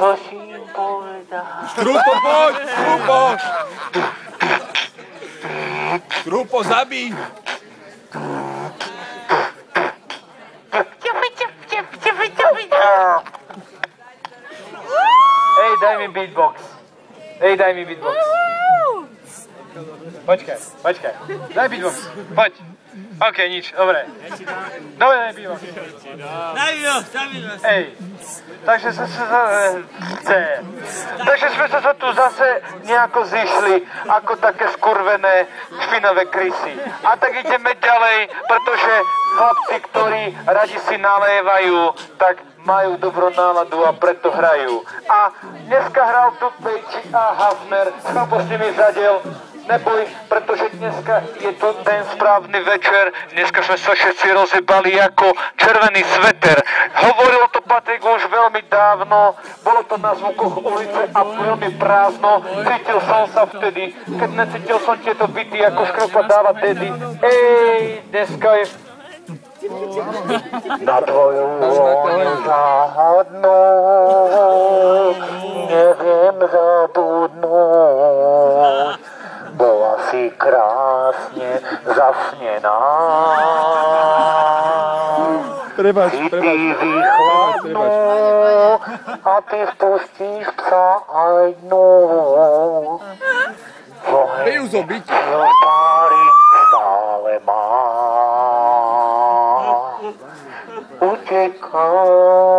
čo si im povedal? Škrupo, poď! Škrupo! Škrupo, zabij! Ej, daj mi beatbox. Počkaj. Daj beatbox. Poď. OK, nič, dobre. Dobre, daj beatbox. Ej, takže sme sa tu zase nejako zišli, ako také skurvené špinavé krysy. A tak ideme ďalej, pretože chlapci, ktorí radi si nalévajú, tak majú dobrú náladu a preto hrajú. A dneska hral tu Pejči a Hafner, Škrupo s nimi zadel. Neboj, pretože dneska je to ten správny večer. Dneska sme sa všetci rozebali ako červený sveter. Hovoril to Patrik už veľmi dávno, bolo to na zvukoch ulice a veľmi prázdno. Cítil som sa vtedy, keď necítil som tieto byty, ako Škrupa dáva tedy. Ej, dneska je na tvoju vôňu záhadnú neviem zabudnúť. Bola si krásne zasnená. Si ty vychladnú a ty spustíš psa aj dnu. Voheň páry stále má. Utekaj.